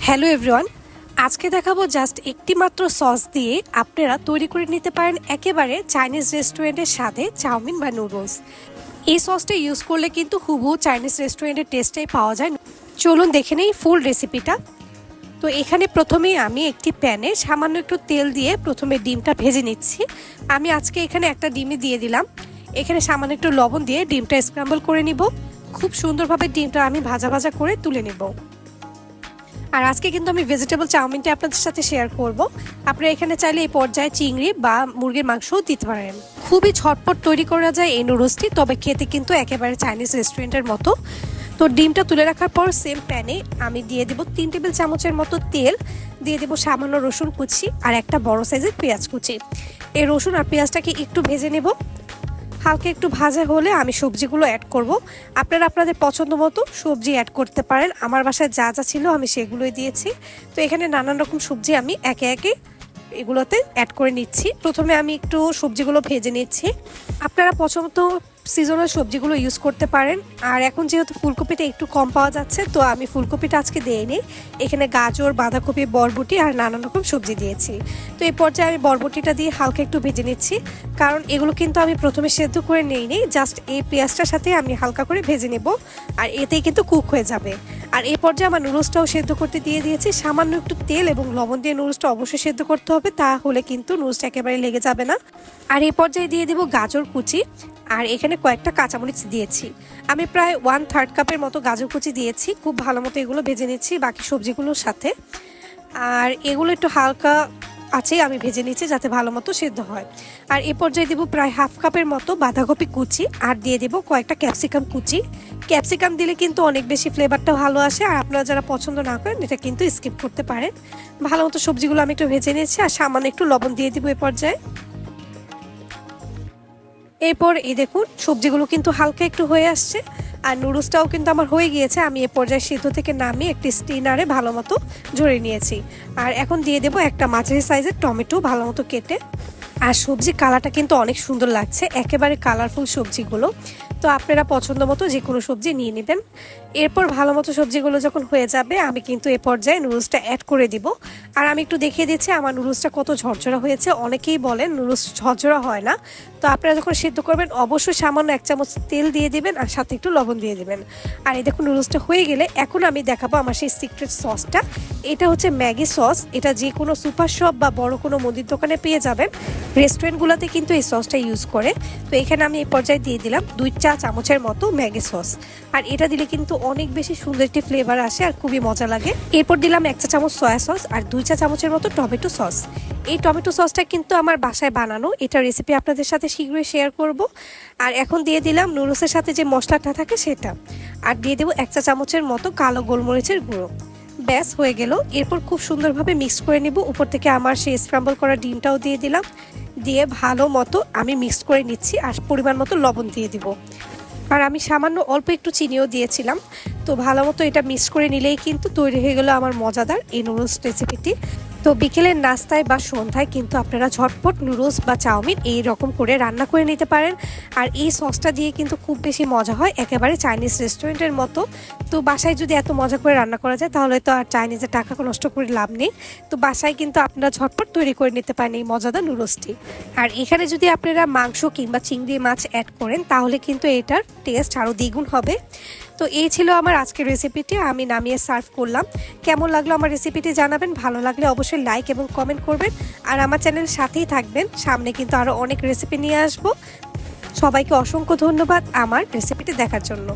Hello everyone, আজকে দেখাবো just একটি মাত্র সস দিয়ে আপনারা তৈরি করে নিতে পারেন একেবারে চাইনিজ রেস্টুরেন্টের স্বাদে চাউমিন বা নুডলস। এই সসটা ইউজ করলে কিন্তু হুবহু চাইনিজ রেস্টুরেন্টের টেস্টটাই পাওয়া যায়। চলুন দেখে নেই ফুল রেসিপিটা। তো এখানে প্রথমেই আমি একটি প্যানে সামান্য একটু তেল দিয়ে প্রথমে ডিমটা ভেজে নিচ্ছি। আমি আজকে এখানে একটা ডিমই দিয়ে দিলাম। এখানে সামান্য একটু লবণ দিয়ে ডিমটা স্ক্র্যাম্বল করে নিব। খুব সুন্দরভাবে ডিমটা আমি ভাজা ভাজা করে তুলে নেব। আর আজকে কিন্তু আমি ভেজিটেবল চাউমিনটা আপনাদের সাথে শেয়ার করব। আপনারা এখানে চাইলে এই পর্যায়ে চিংড়ি বা মুরগির মাংসও দিতে পারেন। খুবই ঝটপট তৈরি করা যায় এই নুডলসটি, তবে খেতে কিন্তু একেবারে চাইনিজ রেস্টুরেন্টের মতো। তো ডিমটা তুলে রাখার পর সেম প্যানে আমি দিয়ে দেব 3 টেবিল চামচের মতো তেল, দিয়ে দেব সামান্য রসুন কুচি আর একটা বড় সাইজের পেঁয়াজ কুচি। এই রসুন আর পেঁয়াজটাকে একটু ভেজে নেব। হালকা একটু ভাজা হলে আমি সবজিগুলো অ্যাড করব। আপনারা আপনাদের পছন্দ মতো সবজি অ্যাড করতে পারেন। আমার বাসায় যা যা ছিল আমি সেগুলোই দিয়েছি। তো এখানে নানান রকম সবজি আমি একে একে এগুলোতে অ্যাড করে নিচ্ছি। প্রথমে আমি একটু সবজিগুলো ভেজে নিচ্ছি। আপনারা পছন্দ সিজনাল সবজিগুলো ইউজ করতে পারেন। আর এখন যেহেতু ফুলকপিটা একটু কম পাওয়া যাচ্ছে, তো আমি ফুলকপিটা আজকে দিইনি। এখানে গাজর, বাঁধাকপি, বরবটি আর নানান রকম সবজি দিয়েছি। তো এই পর্যায়ে আমি বরবটিটা দিয়ে হালকা একটু ভেজে নিচ্ছি, কারণ এগুলো কিন্তু আমি প্রথমে সেদ্ধ করে নিইনি। জাস্ট এই পেঁয়াজটার সাথে আমি হালকা করে ভেজে নেব, আর এতেই কিন্তু কুক হয়ে যাবে। আর এই পর্যায়ে আমার নুডলসটাও সেদ্ধ করতে দিয়ে দিয়েছি। সামান্য একটু তেল এবং লবণ দিয়ে নুডলসটা অবশ্যই সেদ্ধ করতে হবে, তাহলে কিন্তু নুডলসটা একেবারে লেগে যাবে না। আর এই পর্যায়ে দিয়ে দেব গাজর কুচি, আর এখানে কয়েকটা কাঁচামরিচ দিয়েছি। আমি প্রায় 1/3 কাপের মতো গাজর কুচি দিয়েছি। খুব ভালো মতো এগুলো ভেজে নিচ্ছি বাকি সবজিগুলোর সাথে। আর এগুলো একটু হালকা আছে আমি ভেজে নিচ্ছি যাতে ভালো মতো সেদ্ধ হয়। আর এ পর্যায়ে দেবো প্রায় 1/2 কাপের মতো বাঁধাকপি কুচি, আর দিয়ে দেবো কয়েকটা ক্যাপসিকাম কুচি। ক্যাপসিকাম দিলে কিন্তু অনেক বেশি ফ্লেভারটা ভালো আসে, আর আপনারা যারা পছন্দ না করেন এটা কিন্তু স্কিপ করতে পারেন। ভালো মতো সবজিগুলো আমি একটু ভেজে নিয়েছি, আর সামান্য একটু লবণ দিয়ে দিব এ পর্যায়ে। এরপর এই দেখুন সবজিগুলো কিন্তু হালকা একটু হয়ে আসছে, আর নুডলসটাও কিন্তু আমার হয়ে গিয়েছে। আমি এ পর্যায়ে সিদ্ধ থেকে নামিয়ে একটি স্টিনারে ভালো মতো ঝরিয়ে নিয়েছি। আর এখন দিয়ে দেবো একটা মাঝারি সাইজের টমেটো ভালো মতো কেটে। আর সবজির কালারটা কিন্তু অনেক সুন্দর লাগছে, একেবারে কালারফুল সবজিগুলো। তো আপনারা পছন্দ মতো যে কোনো সবজি নিয়ে নেবেন। এরপর ভালো মতো সবজিগুলো যখন হয়ে যাবে, আমি কিন্তু এ পর্যায়ে নুডলসটা অ্যাড করে দিব। আর আমি একটু দেখিয়ে দিচ্ছি আমার নুডলসটা কত ঝরঝরা হয়েছে। অনেকেই বলেন নুডলস ঝরঝরা হয় না। তো আপনারা যখন সিদ্ধ করবেন অবশ্যই সামান্য 1 চামচ তেল দিয়ে দিবেন, আর সাথে একটু লবণ দিয়ে দিবেন। আর এই দেখুন নুডলসটা হয়ে গেলে এখন আমি দেখাবো আমার সেই সিক্রেট সসটা। এটা হচ্ছে ম্যাগি সস। এটা যে কোনো সুপার শপ বা বড় কোনো মুদির দোকানে পেয়ে যাবেন। রেস্টুরেন্টগুলোতে কিন্তু এই সসটা ইউজ করে। তো এখানে আমি এই পর্যায়ে দিয়ে দিলাম 2 চা চামচের মতো ম্যাগি সস। আর এটা দিলে কিন্তু অনেক বেশি সুন্দর একটি ফ্লেভার আসে আর খুবই মজা লাগে। এরপর দিলাম 1 চা চামচ সয়া সস আর 2 চা চামচের মতো টমেটো সস। এই টমেটো সসটা কিন্তু আমার বাসায় বানানো, এটা রেসিপি আপনাদের সাথে শীঘ্রই শেয়ার করব। আর এখন দিয়ে দিলাম নুডলসের সাথে যে মশলাটা থাকে সেটা, আর দিয়ে দেবো 1 চা চামচের মতো কালো গোলমরিচের গুঁড়ো। ব্যাস হয়ে গেল। এরপর খুব সুন্দরভাবে মিক্স করে নেব। উপর থেকে আমার সেই স্ক্র্যাম্বল করা ডিমটাও দিয়ে দিলাম, দিয়ে ভালো মতো আমি মিক্স করে নিচ্ছি। আর পরিমাণ মতো লবণ দিয়ে দিব, আর আমি সামান্য অল্প একটু চিনিও দিয়েছিলাম। তো ভালো মতো এটা মিক্স করে নিলেই কিন্তু তৈরি হয়ে গেল আমার মজাদার এই নুডলস রেসিপিটি। তো বিকেলের নাস্তায় বা সন্ধ্যায় কিন্তু আপনারা ঝটপট নুডলস বা চাউমিন এই রকম করে রান্না করে নিতে পারেন। আর এই সসটা দিয়ে কিন্তু খুব বেশি মজা হয়, একেবারে চাইনিজ রেস্টুরেন্টের মতো। তো বাসায় যদি এত মজা করে রান্না করা যায় তাহলে তো আর চাইনিজের টাকা নষ্ট করে লাভ নেই। তো বাসায় কিন্তু আপনারা ঝটপট তৈরি করে নিতে পারেন এই মজাদার নুডলসটি। আর এখানে যদি আপনারা মাংস কিংবা চিংড়ি মাছ অ্যাড করেন তাহলে কিন্তু এটার টেস্ট আরও দ্বিগুণ হবে। তো এই ছিল আমার আজকের রেসিপিটি, আমি নামিয়ে সার্ভ করলাম। কেমন লাগলো আমার রেসিপিটি জানাবেন। ভালো লাগলে অবশ্যই লাইক এবং কমেন্ট করবেন, আর আমার চ্যানেলের সাথেই থাকবেন। সামনে কিন্তু আরও অনেক রেসিপি নিয়ে আসবো। সবাইকে অসংখ্য ধন্যবাদ আমার রেসিপিটি দেখার জন্য।